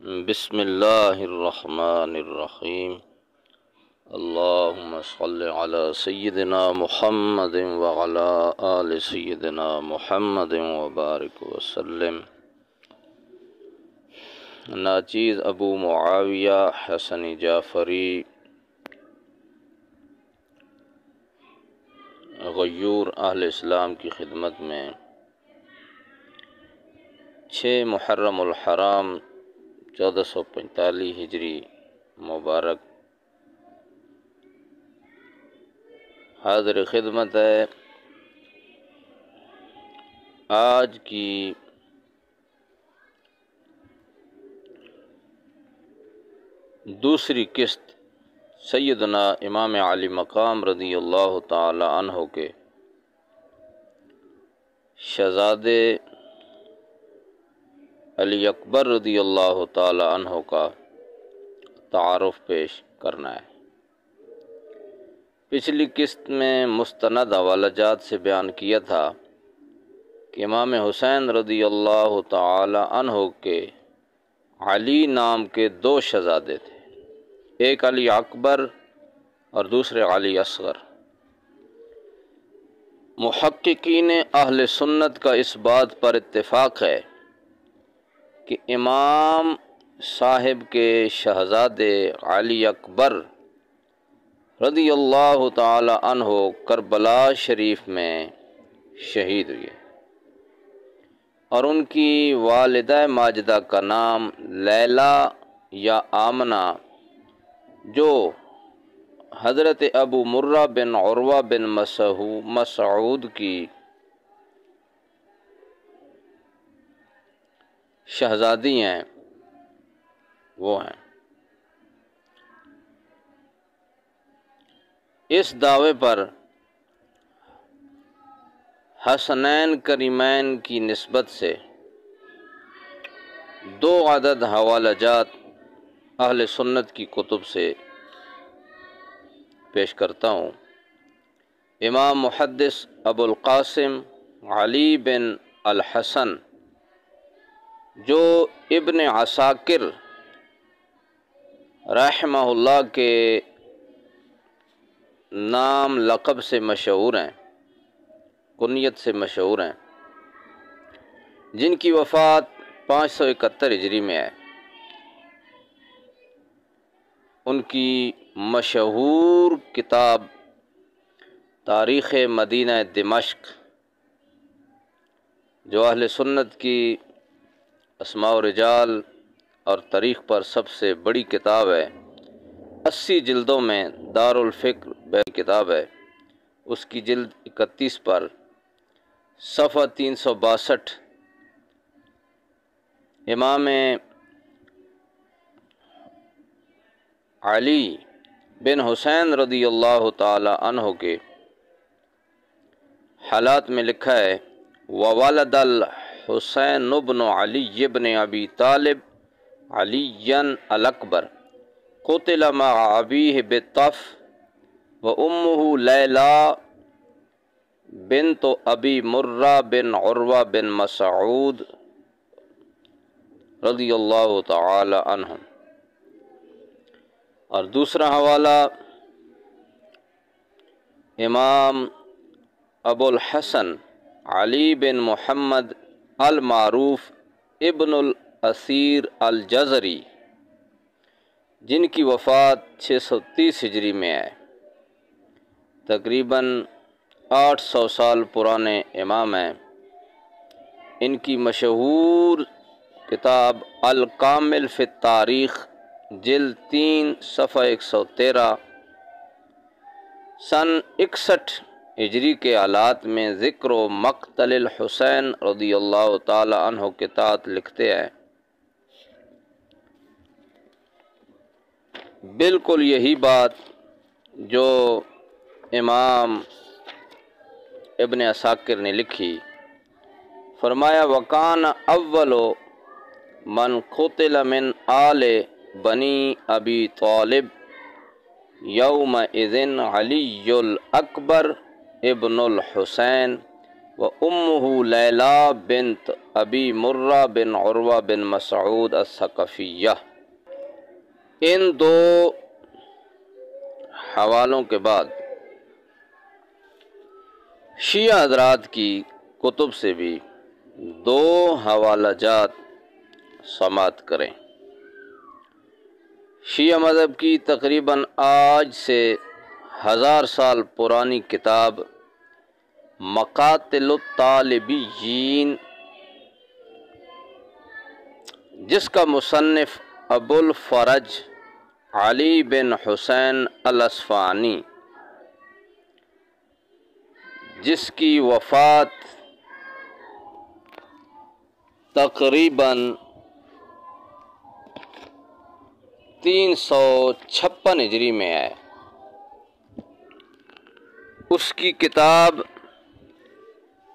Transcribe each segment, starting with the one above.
بسم اللہ الرحمن الرحیم اللہم صل علی سیدنا محمد وعلی آل سیدنا محمد وبارک وسلم۔ ناچیز ابو معاویہ حسن جعفری غیور اہل اسلام کی خدمت میں 6 محرم الحرام 1445 ہجری مبارک حاضر خدمت ہے۔ آج کی دوسری قسط سیدنا امام علی مقام رضی اللہ تعالی عنہ کے شہزادے علی اکبر رضی اللہ تعالی عنہ کا تعارف پیش کرنا ہے۔ پچھلی قسط میں مستند حوالہ جات سے بیان کیا تھا کہ امام حسین رضی اللہ تعالی عنہ کے علی نام کے 2 شہزادے تھے، ایک علی اکبر اور دوسرے علی اصغر۔ محققین اہل سنت کا اس بات پر اتفاق ہے کہ امام صاحب کے شہزادے علی اکبر رضی اللہ تعالی عنہ کربلا شریف میں شہید ہوئے، اور ان کی والدہ ماجدہ کا نام لیلہ یا آمنہ، جو حضرت ابو مرہ بن عروہ بن مسعود کی شہزادی ہیں، وہ ہیں۔ اس دعوے پر حسنین کریمین کی نسبت سے 2 عدد حوالہ جات اہل سنت کی کتب سے پیش کرتا ہوں۔ امام محدث ابو القاسم علی بن الحسن، جو ابن عساکر رحمہ اللہ کے نام لقب سے مشہور ہیں، کنیت سے مشہور ہیں، جن کی وفات 571 ہجری میں ہے۔ ان کی مشہور کتاب تاریخ مدینہ دمشق، جو اہل سنت کی اسماء و رجال اور تاریخ پر سب سے بڑی کتاب ہے، 80 جلدوں میں دار الفکر بین کتاب ہے، اس کی جلد 31 پر صفحہ 362 امام علی بن حسین رضی اللہ تعالی عنہ کے حالات میں لکھا ہے: وَوَلَدَ الْحُسَيْنُ بْنُ عَلِيِّ بْنِ أَبِي طالب عَلِيًّا الْأَكْبَرَ قُتِلَ مَعَ أَبِيهِ بِالطَّفْ وَأُمُّهُ لَيْلَى بِنْتُ أَبِي مُرَّةَ بن عروہ بن مسعود رضی اللہ تعالی عنہ۔ اور دوسرا حوالہ امام ابو الحسن علی بن محمد المعروف ابن الاسیر الجزری، جن کی وفات 630 ہجری میں ہے، تقریباً 800 سال پرانے امام ہیں۔ ان کی مشہور کتاب الکامل فی التاریخ، جلد 3 صفحہ 113، سن 61 ہجری کے حالات میں ذکر و مقتل الحسین رضی اللہ تعالی عنہ کے تحت لکھتے ہیں: بالکل یہی بات جو امام ابن عساکر نے لکھی۔ فرمایا: وَكَانَ أَوَّلُ مَنْ قُتِلَ مِنْ آلِ بنی ابی طالب یومئذ علی الاکبر ابن الحسین وأمه لیلا بنت ابی مرہ بن عروہ بن مسعود الثقفیہ۔ ان دو حوالوں کے بعد شیعہ حضرات کی کتب سے بھی دو حوالہ جات سماعت کریں۔ شیعہ مذہب کی تقریباً آج سے 1000 سال پرانی کتاب مقاتل الطالبیین، جس کا مصنف ابو الفرج علی بن حسین الاصفہانی، جس کی وفات تقریباً 356 ہجری میں ہے، اس کی کتاب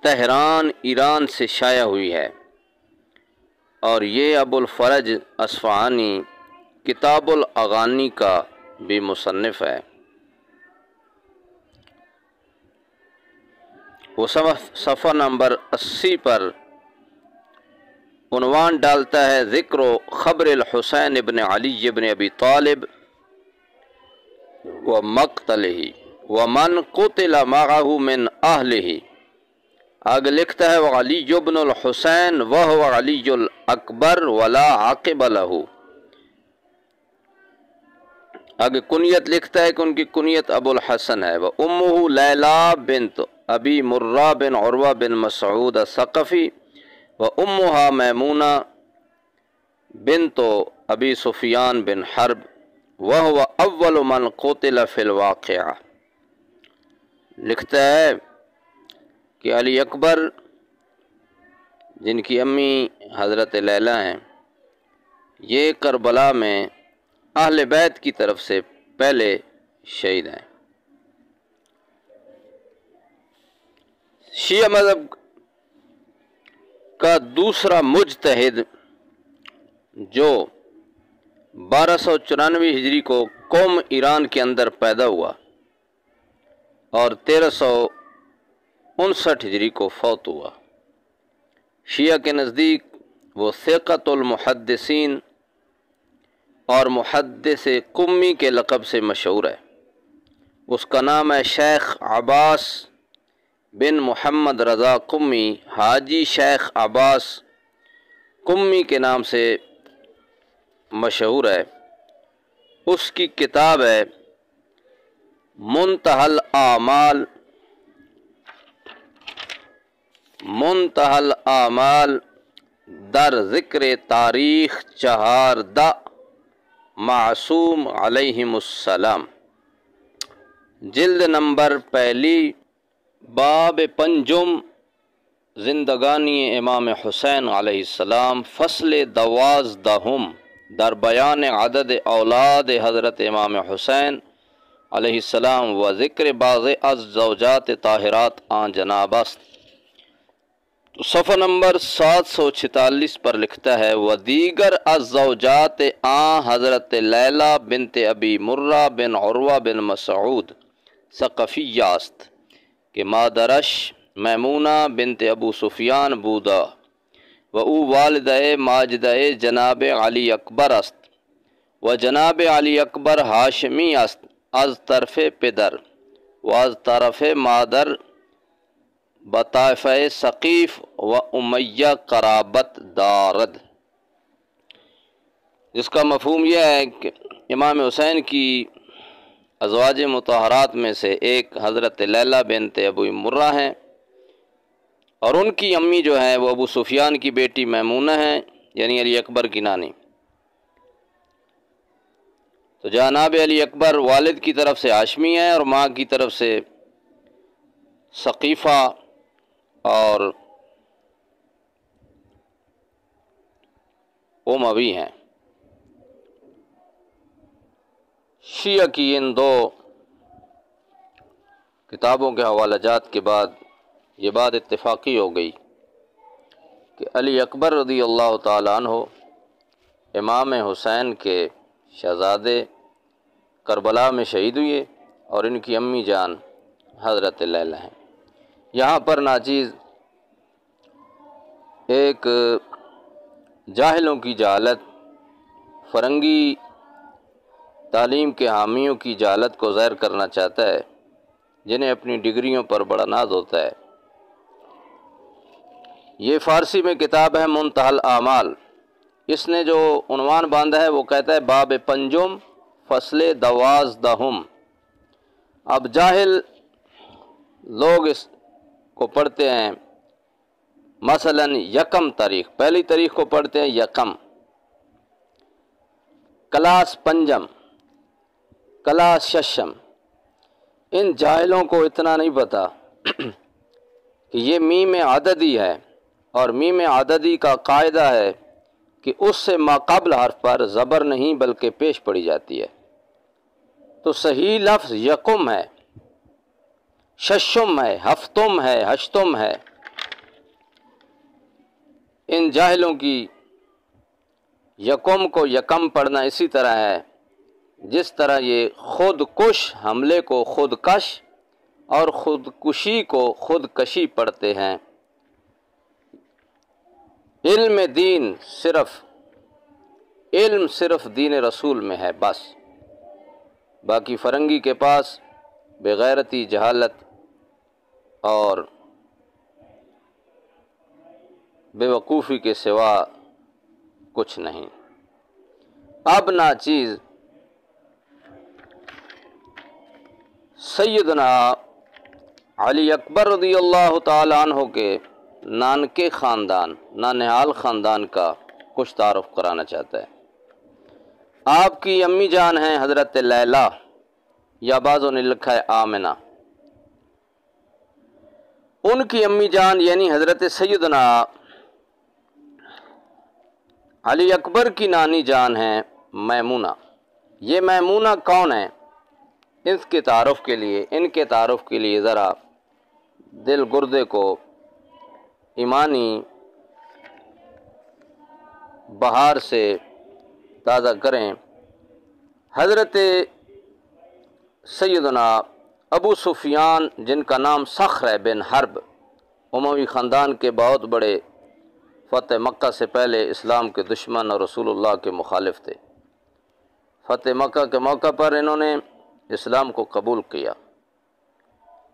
تہران ایران سے شائع ہوئی ہے، اور یہ ابو الفرج اصفہانی کتاب الاغانی کا بھی مصنف ہے۔ وہ صفحہ نمبر 80 پر عنوان ڈالتا ہے ذکر و خبر الحسین ابن علی ابن ابی طالب و مقتلہ ومن قتل معه من اہلہ۔ آگے لکھتا ہے وعلی ابن الحسین وہو علی الاکبر ولا عقب لہ۔ آگے کنیت لکھتا ہے کہ ان کی کنیت ابو الحسن ہے۔ وامہ لیلا بنت ابی مرہ بن عروہ بن مسعود الثقفی وامہا میمونہ بنت ابی سفیان بن حرب وہو اول من قتل فی الواقعہ۔ لکھتا ہے کہ علی اکبر، جن کی امی حضرت لیلا ہیں، یہ کربلا میں اہل بیت کی طرف سے پہلے شہید ہیں۔ شیعہ مذہب کا دوسرا مجتہد جو 1294 ہجری کو قوم ایران کے اندر پیدا ہوا اور 1359 ہجری کو فوت ہوا، شیعہ کے نزدیک وہ ثقۃ المحدثین اور محدث قمی کے لقب سے مشہور ہے۔ اس کا نام ہے شیخ عباس بن محمد رضا قمی، حاجی شیخ عباس قمی کے نام سے مشہور ہے۔ اس کی کتاب ہے منتہی الاعمال، منتہی الاعمال در ذکر تاریخ 14 معصوم علیہم السلام، جلد نمبر 1، باب 5، زندگانی امام حسین علیہ السلام، فصل 12 در بیان عدد اولاد حضرت امام حسین علیہ السلام و ذکر بعض از زوجات طاہرات آن جناب است۔ تو صفحہ نمبر 746 پر لکھتا ہے ودیگر از زوجات آن حضرت لیلا بنت ابی مرہ بن عروہ بن مسعود ثقفیہ است کہ مادرش میمونہ بنت ابو سفیان بودا و او والدہ ماجدہ جناب علی اکبر است و جناب علی اکبر ہاشمی است از طرف پدر و از طرف مادر بطائفہ ثقیف و امیہ قرابت دارد، جس کا مفہوم یہ ہے کہ امام حسین کی ازواج مطہرات میں سے ایک حضرت لیلا بنت ابو مرہ ہیں، اور ان کی امی جو ہیں وہ ابو سفیان کی بیٹی میمونہ ہیں، یعنی علی اکبر کی نانی۔ تو جناب علی اکبر والد کی طرف سے ہاشمی ہیں اور ماں کی طرف سے ثقیفہ اور اموی ہیں۔ شیعہ کی ان دو کتابوں کے حوالہ جات کے بعد یہ بات اتفاقی ہو گئی کہ علی اکبر رضی اللہ تعالیٰ عنہ امام حسین کے شہزادے کربلا میں شہید ہوئے، اور ان کی امی جان حضرت لیلا ہیں۔ یہاں پر ناچیز ایک جاہلوں کی جہالت، فرنگی تعلیم کے حامیوں کی جہالت کو ظاہر کرنا چاہتا ہے، جنہیں اپنی ڈگریوں پر بڑا ناز ہوتا ہے۔ یہ فارسی میں کتاب ہے منتہی الاعمال۔ اس نے جو عنوان باندھا ہے وہ کہتا ہے باب پنجم فصل دوازدہم۔ اب جاہل لوگ اس کو پڑھتے ہیں، مثلا یکم تاریخ، پہلی تاریخ کو پڑھتے ہیں یکم، کلاس پنجم، کلاس ششم۔ ان جاہلوں کو اتنا نہیں پتا کہ یہ میم عددی ہے، اور میم عددی کا قاعدہ ہے کہ اس سے ماقبل حرف پر زبر نہیں بلکہ پیش پڑی جاتی ہے۔ تو صحیح لفظ یکم ہے، ششم ہے، ہفتم ہے، ہشتم ہے۔ ان جاہلوں کی یکم کو یکم پڑھنا اسی طرح ہے جس طرح یہ خود کش حملے کو خود کش اور خودکشی کو خودکشی پڑھتے ہیں۔ علم صرف دین رسول میں ہے بس، باقی فرنگی کے پاس بغیرتی، جہالت اور بے وقوفی کے سوا کچھ نہیں۔ اب ناچیز سیدنا علی اکبر رضی اللہ تعالی عنہ کے نانکے خاندان، نانہال خاندان کا کچھ تعارف کرانا چاہتا ہے۔ آپ کی امی جان ہیں حضرت لیلہ، یا بعضوں نے لکھا ہے آمنہ۔ ان کی امی جان یعنی حضرت سیدنا علی اکبر کی نانی جان ہیں میمونہ۔ یہ میمونہ کون ہے؟ ان کے تعارف کے لیے ذرا دل گردے کو ایمانی بہار سے تازہ کریں۔ حضرت سیدنا ابو سفیان، جن کا نام صخر بن حرب، اموی خاندان کے بہت بڑے، فتح مکہ سے پہلے اسلام کے دشمن اور رسول اللہ کے مخالف تھے۔ فتح مکہ کے موقع پر انہوں نے اسلام کو قبول کیا،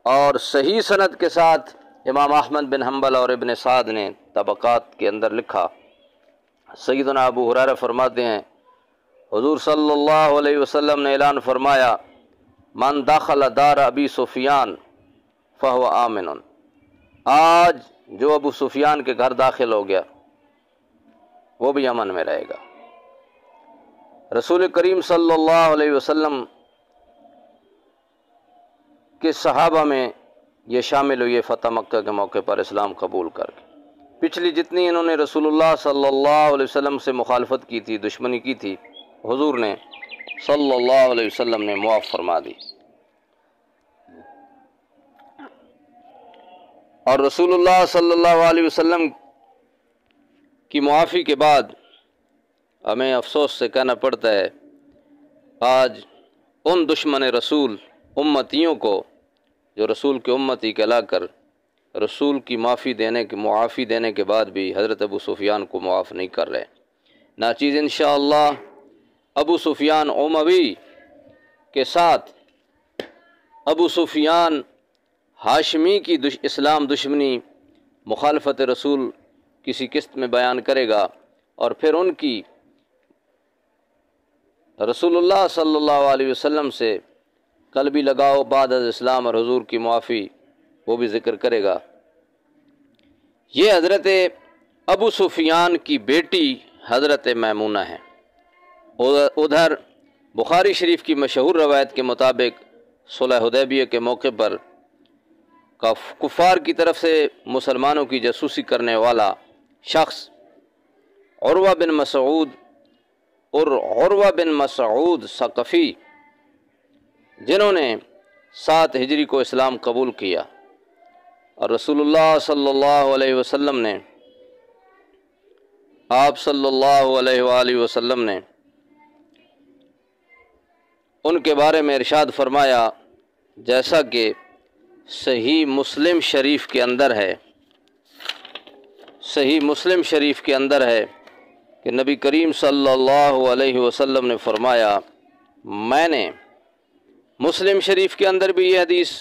اور صحیح سند کے ساتھ امام احمد بن حنبل اور ابن سعد نے طبقات کے اندر لکھا۔ سیدنا ابو ہریرہ فرماتے ہیں حضور صلی اللہ علیہ وسلم نے اعلان فرمایا من دخل دار ابی سفیان فہو آمن۔ آج جو ابو سفیان کے گھر داخل ہو گیا وہ بھی امن میں رہے گا۔ رسول کریم صلی اللہ علیہ وسلم کے صحابہ میں یہ شامل ہوئی فتح مکہ کے موقع پر اسلام قبول کر کے۔ پچھلی جتنی انہوں نے رسول اللہ صلی اللہ علیہ وسلم سے مخالفت کی تھی، دشمنی کی تھی، حضور نے صلی اللہ علیہ وسلم نے معاف فرما دی۔ اور رسول اللہ صلی اللہ علیہ وسلم کی معافی کے بعد ہمیں افسوس سے کہنا پڑتا ہے آج ان دشمن رسول امتیوں کو جو رسول کے امتی کہلا کر رسول کی معافی دینے کے بعد بھی حضرت ابو سفیان کو معاف نہیں کر رہے۔ ناچیز انشاءاللہ ابو سفیان اموی کے ساتھ ابو سفیان ہاشمی کی اسلام دشمنی، مخالفت رسول کسی قسط میں بیان کرے گا، اور پھر ان کی رسول اللہ صلی اللہ علیہ وسلم سے قلبی لگاؤ بعد از اسلام اور حضور کی معافی وہ بھی ذکر کرے گا۔ یہ حضرت ابو سفیان کی بیٹی حضرت میمونہ ہے۔ ادھر بخاری شریف کی مشہور روایت کے مطابق صلح حدیبیہ کے موقع پر کفار کی طرف سے مسلمانوں کی جاسوسی کرنے والا شخص عروہ بن مسعود ثقفی، جنہوں نے 7 ہجری کو اسلام قبول کیا، اور رسول اللہ صلی اللہ علیہ وسلم نے آپ صلی اللہ علیہ وآلہ وسلم نے ان کے بارے میں ارشاد فرمایا جیسا کہ صحیح مسلم شریف کے اندر ہے، صحیح مسلم شریف کے اندر ہے کہ نبی کریم صلی اللہ علیہ وسلم نے فرمایا، میں نے مسلم شریف کے اندر بھی یہ حدیث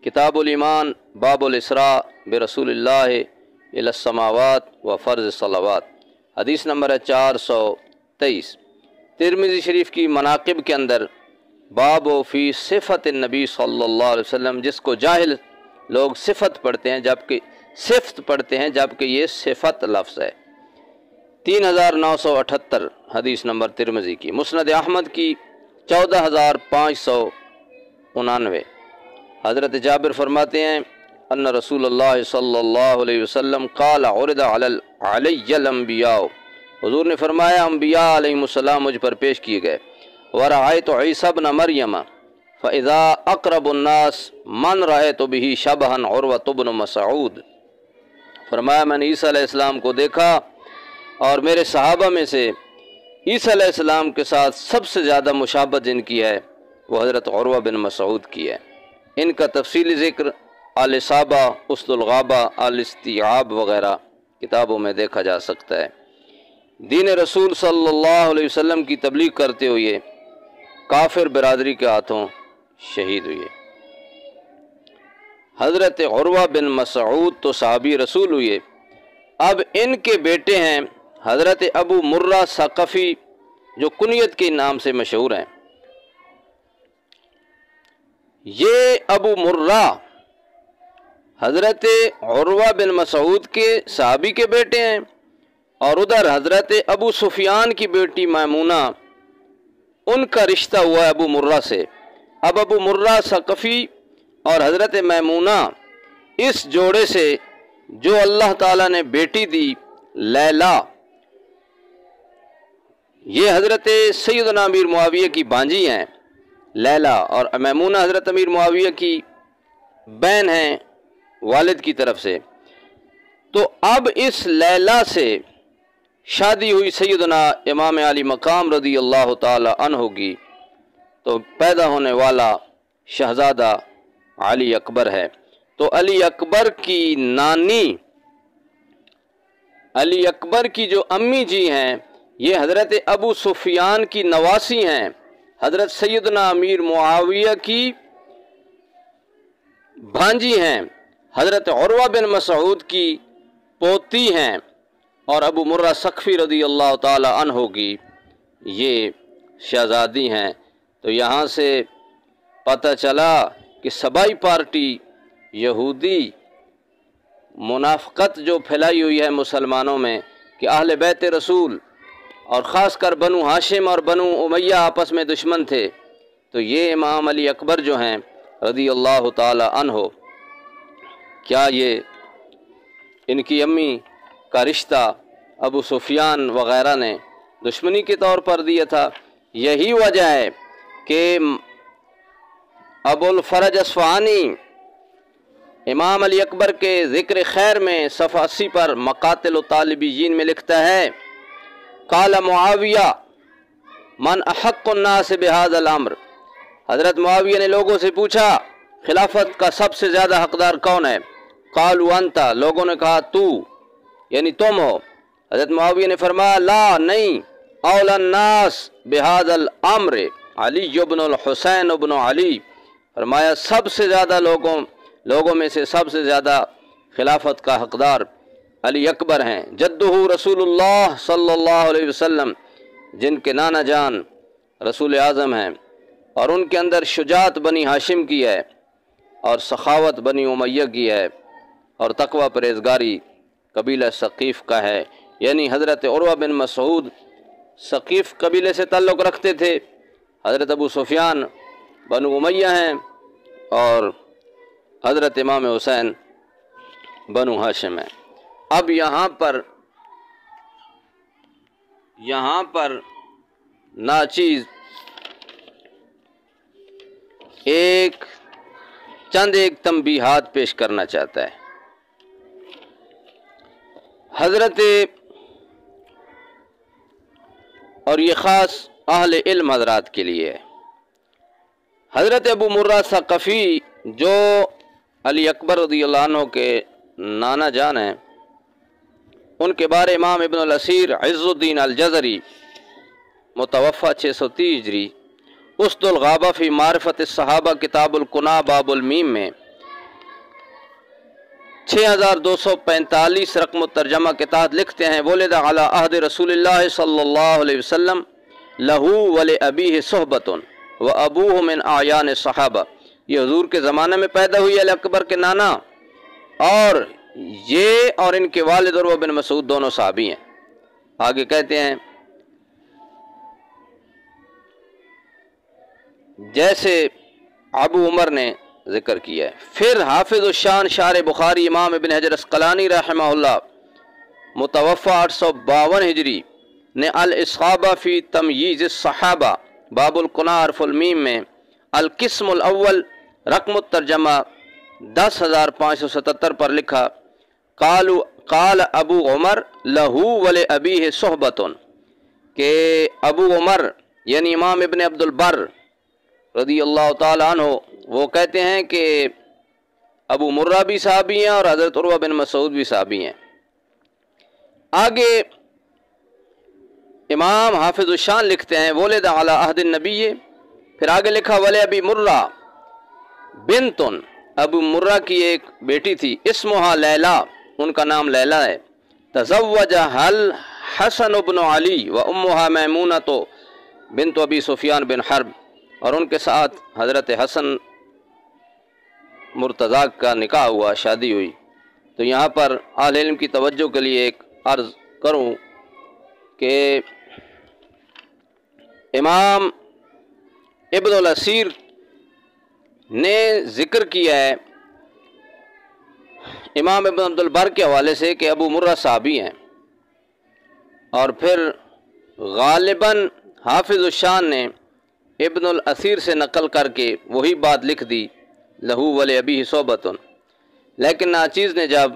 کتاب الایمان باب الاسراء برسول اللہ الی السماوات و فرض الصلوات، حدیث نمبر ہے 423۔ ترمذی شریف کی مناقب کے اندر باب فی صفت النبی صلی اللہ علیہ وسلم، جس کو جاہل لوگ صفت پڑھتے ہیں جبکہ یہ صفت لفظ ہے، 3978 حدیث نمبر ترمذی کی۔ مسند احمد کی 14599۔ حضرت جابر فرماتے ہیں ان رسول اللہ صلی اللہ علیہ وسلم قال عرض علی الانبیاء، حضور نے فرمایا انبیاء علیہ السلام مجھ پر پیش کیے گئے، ورأیت عیسی ابن مریم فاذا اقرب الناس من رأیت به شبہا عروۃ بن مسعود، فرمایا میں نے عیسیٰ علیہ السلام کو دیکھا اور میرے صحابہ میں سے عیسیٰ علیہ السلام کے ساتھ سب سے زیادہ مشابہت جن کی ہے وہ حضرت عروہ بن مسعود کی ہے۔ ان کا تفصیلی ذکر الاصابہ، اسد الغابہ، الاستیعاب وغیرہ کتابوں میں دیکھا جا سکتا ہے۔ دین رسول صلی اللہ علیہ وسلم کی تبلیغ کرتے ہوئے کافر برادری کے ہاتھوں شہید ہوئے۔ حضرت عروہ بن مسعود تو صحابی رسول ہوئے، اب ان کے بیٹے ہیں حضرت ابو مرہ ثقفی جو کنیت کے نام سے مشہور ہیں۔ یہ ابو مرہ حضرت عروہ بن مسعود کے صحابی کے بیٹے ہیں، اور ادھر حضرت ابو سفیان کی بیٹی میمونہ، ان کا رشتہ ہوا ہے ابو مرہ سے۔ اب ابو مرہ ثقفی اور حضرت میمونہ، اس جوڑے سے جو اللہ تعالیٰ نے بیٹی دی لیلا، یہ حضرت سیدنا امیر معاویہ کی بانجی ہیں لیلا، اور میمونہ حضرت امیر معاویہ کی بہن ہیں والد کی طرف سے۔ تو اب اس لیلا سے شادی ہوئی سیدنا امام علی مقام رضی اللہ تعالی عنہ کی، تو پیدا ہونے والا شہزادہ علی اکبر ہے۔ تو علی اکبر کی نانی، علی اکبر کی جو امی جی ہیں، یہ حضرت ابو سفیان کی نواسی ہیں، حضرت سیدنا امیر معاویہ کی بھانجی ہیں، حضرت عروہ بن مسعود کی پوتی ہیں، اور ابو مرہ ثقفی رضی اللہ تعالی عنہ کی یہ شہزادی ہیں۔ تو یہاں سے پتہ چلا کہ سبائی پارٹی یہودی منافقت جو پھیلائی ہوئی ہے مسلمانوں میں کہ اہل بیت رسول اور خاص کر بنو ہاشم اور بنو امیہ آپس میں دشمن تھے، تو یہ امام علی اکبر جو ہیں رضی اللہ تعالی عنہ، کیا یہ ان کی امی کا رشتہ ابو سفیان وغیرہ نے دشمنی کے طور پر دیا تھا؟ یہی وجہ ہے کہ ابو الفرج اصفہانی امام علی اکبر کے ذکر خیر میں صفحہ 80 پر مقاتل الطالبین میں لکھتا ہے، قال معاویہ من احق الناس بهذا الامر، حضرت معاویہ نے لوگوں سے پوچھا خلافت کا سب سے زیادہ حقدار کون ہے؟ قالوا انت، لوگوں نے کہا تو، یعنی تم ہو۔ حضرت معاویہ نے فرمایا لا، نہیں، اول الناس بهذا الامر علی بن الحسین بن علی، فرمایا سب سے زیادہ لوگوں میں سے سب سے زیادہ خلافت کا حقدار علی اکبر ہیں، جدہ رسول اللہ صلی اللہ علیہ وسلم، جن کے نانا جان رسول اعظم ہیں، اور ان کے اندر شجاعت بنی ہاشم کی ہے، اور سخاوت بنی امیہ کی ہے، اور تقوی پرہیزگاری قبیلہ ثقیف کا ہے۔ یعنی حضرت عروہ بن مسعود ثقیف قبیلے سے تعلق رکھتے تھے، حضرت ابو سفیان بنو امیہ ہیں، اور حضرت امام حسین بنو ہاشم ہیں۔ اب یہاں پر ناچیز ایک تنبیہات پیش کرنا چاہتا ہے۔ حضرت، اور یہ خاص اہل علم حضرات کے لیے ہے، حضرت ابو مرہ ثقفی جو علی اکبر رضی اللہ عنہ کے نانا جان ہیں، ان کے بارے امام ابن الاسیر عز الدین الجزری متوفہ 630 ہجری اسد الغابہ فی معرفت الصحابہ کتاب القنا باب المیم میں 6245 رقم الترجمہ کے تحت لکھتے ہیں ولد علی عہد رسول اللہ صلی اللہ علیہ وسلم لہو ولابیہ صحبۃ وابوہ من اعیان الصحابہ، یہ حضور کے زمانے میں پیدا ہوئی علی اکبر کے نانا، اور یہ اور ان کے والد عروہ بن مسعود دونوں صحابی ہیں۔ آگے کہتے ہیں جیسے ابو عمر نے ذکر کیا ہے۔ پھر حافظ الشان شارح بخاری امام ابن حجر اسقلانی رحمہ اللہ متوفہ 852 ہجری نے الاصابہ فی تمییز الصحابہ باب القنا حرف المیم میں القسم الاول رقم الترجمہ 10577 پر لکھا قال ابو عمر لہو ولابیہ صحبۃ، کہ ابو عمر یعنی امام ابن عبد البر رضی اللہ تعالی عنہ وہ کہتے ہیں کہ ابو مرہ بھی صحابی ہیں اور حضرت عروہ بن مسعود بھی صحابی ہیں۔ آگے امام حافظ الشان لکھتے ہیں ولد علی عہد النبی، پھر آگے لکھا ولابی مرہ بنتن، ابو مرہ کی ایک بیٹی تھی اسمہا لیلا، ان کا نام لیلا ہے، تزوجہا الحسن بن علی و امہا میمونۃ بنت ابی سفیان بن حرب، اور ان کے ساتھ حضرت حسن مرتضیٰ کا نکاح ہوا، شادی ہوئی۔ تو یہاں پر اہل علم کی توجہ کے لیے ایک عرض کروں کہ امام ابن الاسیر نے ذکر کیا ہے امام ابن عبد البر کے حوالے سے کہ ابو مرہ صحابی ہیں، اور پھر غالباً حافظ الشان نے ابن الاسیر سے نقل کر کے وہی بات لکھ دی لہو ولابیہ صحبۃ، لیکن ناچیز نے جب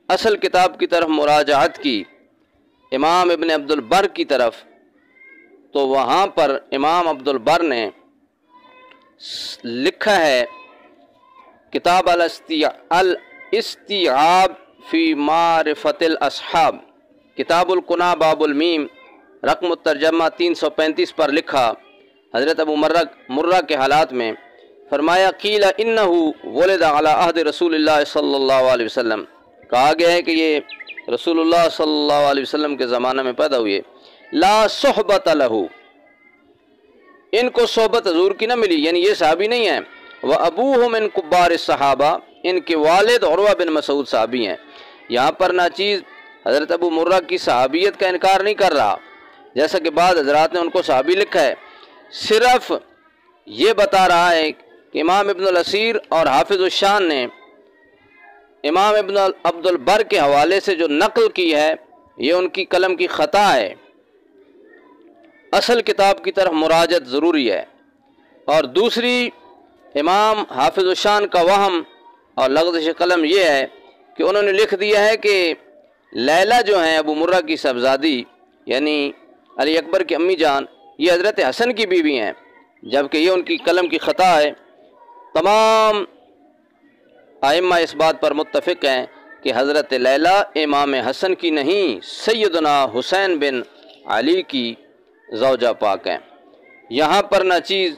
اصل کتاب کی طرف مراجعت کی امام ابن عبد البر کی طرف، تو وہاں پر امام عبد البر نے لکھا ہے کتاب الاستیعاب فی معرفت الاصحاب کتاب القنا باب المیم رقم الترجمہ 335 پر لکھا حضرت ابو مرہ کے حالات میں فرمایا قیل انہو ولد علی عہد رسول اللہ صلی اللہ علیہ وسلم، کہا گیا ہے کہ یہ رسول اللہ صلی اللہ علیہ وسلم کے زمانہ میں پیدا ہوئے، لا صحبت لہو، ان کو صحبت حضور کی نہ ملی، یعنی یہ صحابی نہیں ہیں، وابوہ من کبار الصحابہ، ان کے والد عروہ بن مسعود صحابی ہیں۔ یہاں پر ناچیز حضرت ابو مرہ کی صحابیت کا انکار نہیں کر رہا، جیسا کہ بعض حضرات نے ان کو صحابی لکھا ہے، صرف یہ بتا رہا ہے کہ امام ابن الاسیر اور حافظ الشان نے امام ابن عبد البر کے حوالے سے جو نقل کی ہے یہ ان کی قلم کی خطا ہے، اصل کتاب کی طرف مراجعت ضروری ہے۔ اور دوسری امام حافظ الشان کا وہم اور لغزش قلم یہ ہے کہ انہوں نے لکھ دیا ہے کہ لیلا جو ہیں ابو مرہ کی صاحبزادی یعنی علی اکبر کی امی جان، یہ حضرت حسن کی بیوی ہیں، جبکہ یہ ان کی قلم کی خطا ہے۔ تمام ائمہ اس بات پر متفق ہیں کہ حضرت لیلا امام حسن کی نہیں سیدنا حسین بن علی کی زوجہ پاک ہیں۔ یہاں پر ناچیز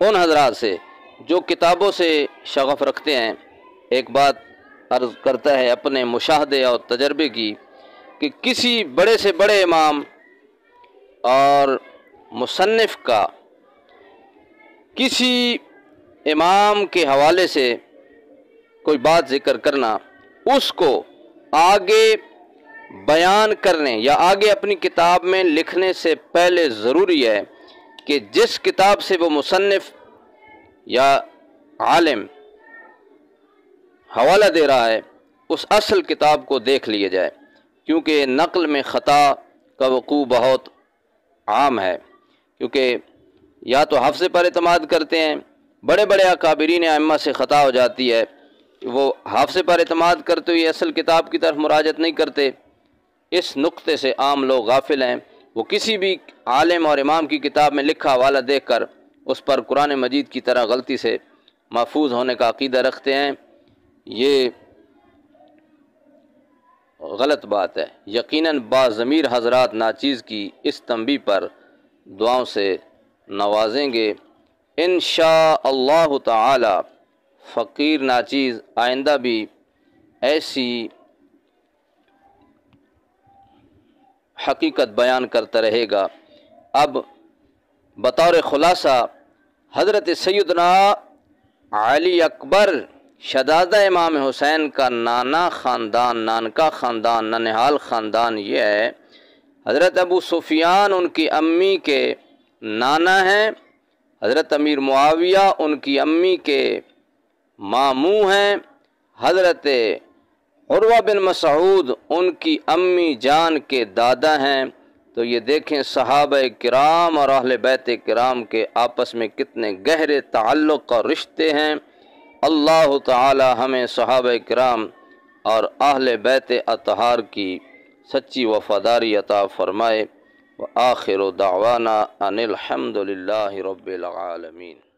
ان حضرات سے جو کتابوں سے شغف رکھتے ہیں ایک بات عرض کرتا ہے اپنے مشاہدے اور تجربے کی کہ کسی بڑے سے بڑے امام اور مصنف کا کسی امام کے حوالے سے کوئی بات ذکر کرنا، اس کو آگے بیان کرنے یا آگے اپنی کتاب میں لکھنے سے پہلے ضروری ہے کہ جس کتاب سے وہ مصنف یا عالم حوالہ دے رہا ہے اس اصل کتاب کو دیکھ لیا جائے، کیونکہ نقل میں خطا کا وقوع بہت عام ہے، کیونکہ یا تو حفظ پر اعتماد کرتے ہیں، بڑے بڑے اکابرین ائمہ سے خطا ہو جاتی ہے، وہ حافظ پر اعتماد کرتے ہوئے اصل کتاب کی طرف مراجعت نہیں کرتے۔ اس نقطے سے عام لوگ غافل ہیں، وہ کسی بھی عالم اور امام کی کتاب میں لکھا حوالہ دیکھ کر اس پر قرآن مجید کی طرح غلطی سے محفوظ ہونے کا عقیدہ رکھتے ہیں۔ یہ غلط بات ہے۔ یقیناً باضمیر حضرات ناچیز کی اس تنبیہ پر دعاؤں سے نوازیں گے انشاء اللہ تعالی۔ فقیر ناچیز آئندہ بھی ایسی حقیقت بیان کرتا رہے گا۔ اب بطور خلاصہ حضرت سیدنا علی اکبر شہزادہ امام حسین کا نانا خاندان، نانکا خاندان، ننہال خاندان یہ ہے۔ حضرت ابو سفیان ان کی امی کے نانا ہیں، حضرت امیر معاویہ ان کی امی کے ماموں ہیں، حضرت عروہ بن مسعود ان کی امی جان کے دادا ہیں۔ تو یہ دیکھیں صحابہ کرام اور اہل بیت کرام کے آپس میں کتنے گہرے تعلق اور رشتے ہیں۔ اللہ تعالی ہمیں صحابہ کرام اور اہل بیت اطہار کی سچی وفاداری عطا فرمائے۔ وآخر دعوانا ان الحمد للہ رب العالمین۔